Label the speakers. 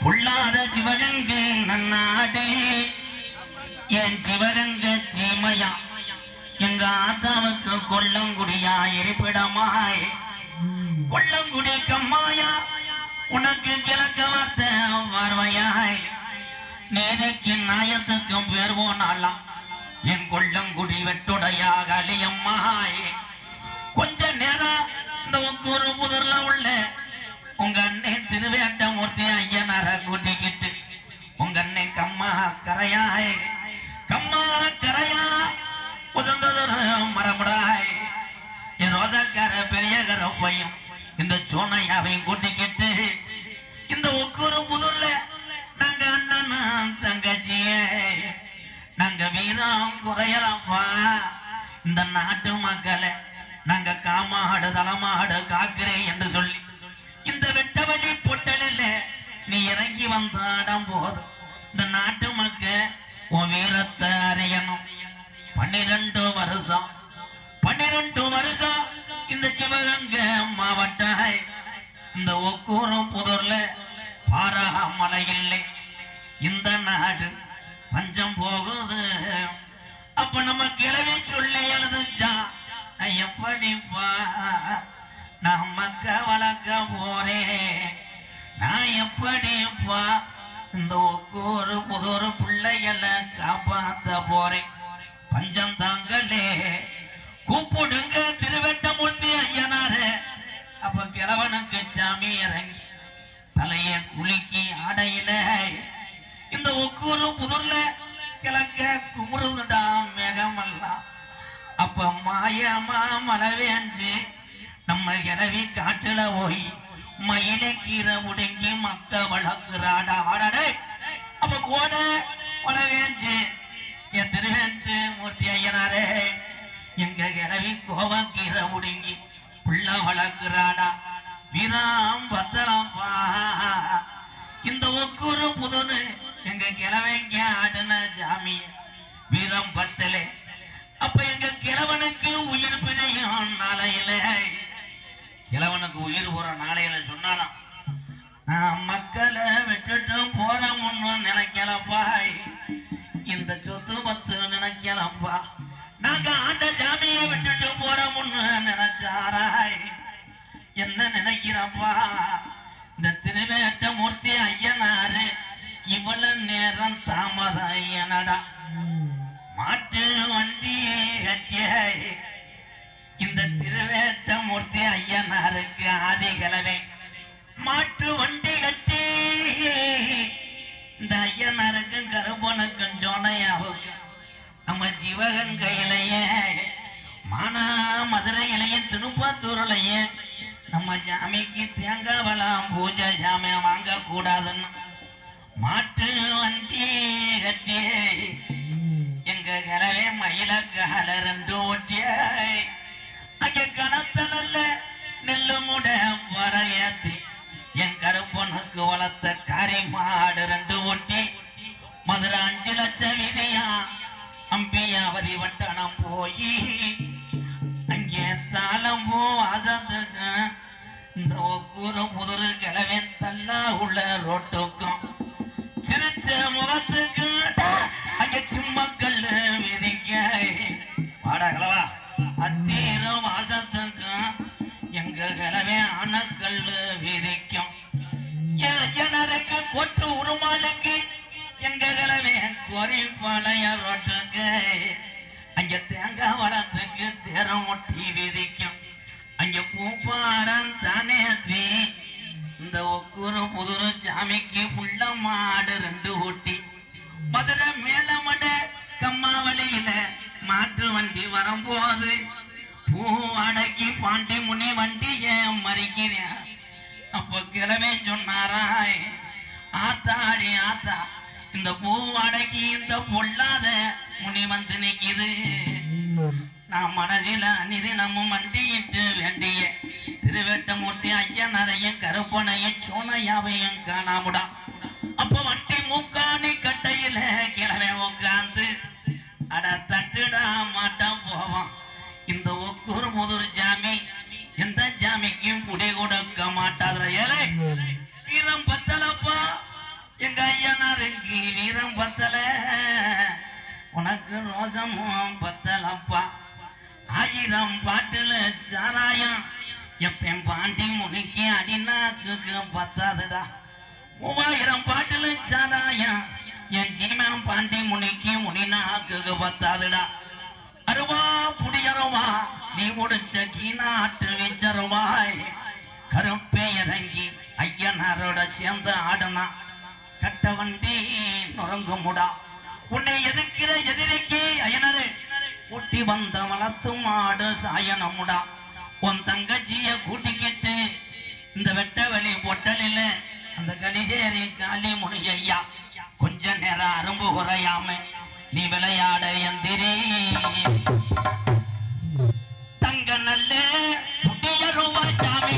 Speaker 1: பொல்லாத சிவகங்கை நன்னாடே என் சிவகங்க சீமையா எங்க ஆத்தாவுக்கு கொல்லங்குடியா இருப்பிடமாய் கொல்லங்குடி கம்மாயா உனக்கு கிழக்க வார்த்த பார்வையாய் நேதைக்கு நாயத்துக்கும் பேர் போனாலாம் என் கொல்லங்குடி வெட்டுடையாக அழியம்மாய் கொஞ்ச நேரம் இந்த ஒக்கூறு புதர்ல உள்ள உங்க அண்ணன் திருவேட்டமூர்த்தி ஐயனார கூட்டிக்கிட்டு உங்க அண்ணன் கம்மா கரையாய் கம்மா கரையா உசந்ததொரு மரமுடாய் என் ரோசாக்கார பெரிய கரப்பையும் இந்த சோனையாவையும் கூட்டிக்கிட்டு இந்த ஒக்கூறு புதூர்ல நாங்க அண்ணன் தங்கச்சிய நாங்க வீரம் குறையலாம்ப்பா இந்த நாட்டு மக்களை நாங்க காமாடு தலமாடு காக்கிறேன் என்று சொல்லி இந்த வெட்டவழி பொட்டலில் நீ இறங்கி வந்தாடம் போதும் இந்த நாட்டு மக்க உன் வீரத்தை அறியணும் 12 வருஷம் இந்த சிவகங்கை மாவட்ட இந்த ஒக்கூரும் புதூர்ல பாராமலை இல்லை இந்த நாடு பஞ்சம் போகுது அப்ப நம்ம கிளவி சொல்லி எழுதுச்சா எப்படிப்பா நான் மக்க வளர்க்க போறேன் நான் எப்படிப்பா இந்த ஒக்கூறு புதூறு பிள்ளைகளை காப்பாத்த போறேன் பஞ்சம் தாங்களே கூப்பிடுங்க திருவேட்டமூர்த்தி ஐயனாரு அப்ப கிழவனுக்கு சாமி இறங்கி தலைய குலுக்கி ஆடையில இந்த ஒக்கூறு புதூர்ல கிழக்க குமுறுதுடா மேகமெல்லாம் அப்ப மாயமா மழை வேஞ்சு நம்ம கிளவி காட்டுல போய் மயில கீரை முடங்கி மக்க வளர்க்கிறாடா ஆடாடே அப்ப கோட மழை வேஞ்சு என் திருவேட்டு மூர்த்தி ஐயனாரே எங்க கிளவி கோவா கீரை முடங்கி புள்ள வளர்க்கிறாடா வீராம் பத்தலாம்பா இந்த ஒக்கூறு புதூரு எங்க கிழவங்க ஆடுன சாமிய வீரம் பத்தலே அப்ப எங்க கிழவனுக்கு உயிர் பிணையும் நாளையில கிழவனுக்கு உயிர் போற நாளையில சொன்னாராம் நான் மக்களை விட்டுட்டு போற முன்னு நினைக்கலப்பா இந்த சொத்து பத்து நினைக்கலப்பா நாங்க ஆண்ட சாமியை விட்டுட்டு போற முன்னு நினைச்சாராய் என்ன நினைக்கிறப்பா இந்த திருவேட்டமூர்த்தி ஐயனாரு இவ்வளவு நேரம் தாமதம் ஐயனடா மாட்டு வண்டி கட்டிய இந்த திருவேட்டமூர்த்தி ஐயனாருக்கு ஆதிகளவே மாட்டு வண்டி கட்டி இந்த ஐயனாருக்கும் கருப்பனுக்கும் சோனையாவுக்கும் நம்ம சிவகங்கையிலேயே மானா மதுரையிலேயே திருப்பத்தூர்லயே நம்ம சாமிக்கு தேங்காய் பழம் பூஜை சாமிய வாங்க கூடாதுன்னு மாட்டு வண்டி கட்டி எங்க கிளவே மயிலக்கால 2 ஓட்டிய அங்க கணத்தனல்ல நெல்லு முட வரையத்தி என் கருப்பனுக்கு வளர்த்த காரி மாடு 2 ஓட்டி மதுரை 5 லட்சம் விதையா அம்பியாவதி வட்டணம் போய் அங்கே தாளம் போ வாசத்துக்கு இந்த ஒக்கூறு புதூரு கிளவே தள்ளா உள்ள ரோட்டுக்கும் சிரிச்ச முகத்துக்கு அங்க சிம்மக்கல் விதிக்க வாடா கிளவா அத்தீரும் வாசத்துக்கு எங்க கிளவே அணக்கல் விதிக்கும் ஐயனருக்கு கொட்டு உருமாலுக்கு எங்க கிளவே கோரிப்பாளைய ரோட்டுக்கு அங்க தேங்காய் வளத்துக்கு தேரம் ஒட்டி விதிக்கும் அங்க பூப்பாரம் தானே இந்த ஒக்கூறு புதூரு சாமிக்கு புள்ள மாடு 2 ஓட்டி மதுரை மேலமட கம்மாவளியில மாட்டு வண்டி வரும்போது பூ அடக்கி பாண்டி முனி வண்டி ஏன் மறிக்கிறேன் அப்ப கிழமை சொன்னாராய் ஆத்தாடி ஆத்தா இந்த பூ அடக்கி இந்த பொல்லாத முனி வந்து நிக்குது நான் மனசில அநிதி நம்ம மண்டியிட்டு வேண்டிய திருவேட்டமூர்த்தி ஐயனாரையும் கருப்பனையும் சோனையாவையும் காணாமுடா அப்ப வண்டி மூக்காணி கட்டையில கிழமை உட்காந்து அட தட்டுடா மாட்டான் போவான் இந்த ஒக்கூறு புதூர் ஜாமி எந்த ஜாமிக்கும் புடி கொடுக்க மாட்டாதுல ஏழை வீரம் எனக்கு வீரம் பத்தல, உனக்கு ரோசமும் பத்தலப்பா. 1000 பாட்டுல சாராயம் எப்பன் பாண்டி முனிக்கு அடிநாக்கு பத்தாதுடா. 3000 பாட்டுல சாராயம் என் ஜீமன் பாண்டி முனிக்கு முனிநாக்கு பத்தாதுடா. அருவா புடியருவா நீ முடிச்ச கீநாட்டு வச்சருவாய். கருப்பே இறங்கி ஐயனாரோட சேர்ந்து ஆடனா கட்ட வண்டி நுறங்குமுடா. உன்னை எதிர்க்கிற எதிரிக்கு அயனரு ஊட்டி வந்த வளர்த்து மாடு சாயனமுடா. உன் தங்கச்சிய கூட்டிக்கிட்டு இந்த வெட்ட வெளி பொட்டலில அந்த கலிசேரி காளி முனி ஐயா கொஞ்ச நேரம் அரும்பு குறையாம நீ விளையாட எந்திரி. தங்க நல்ல புடிய ரூபா சாமி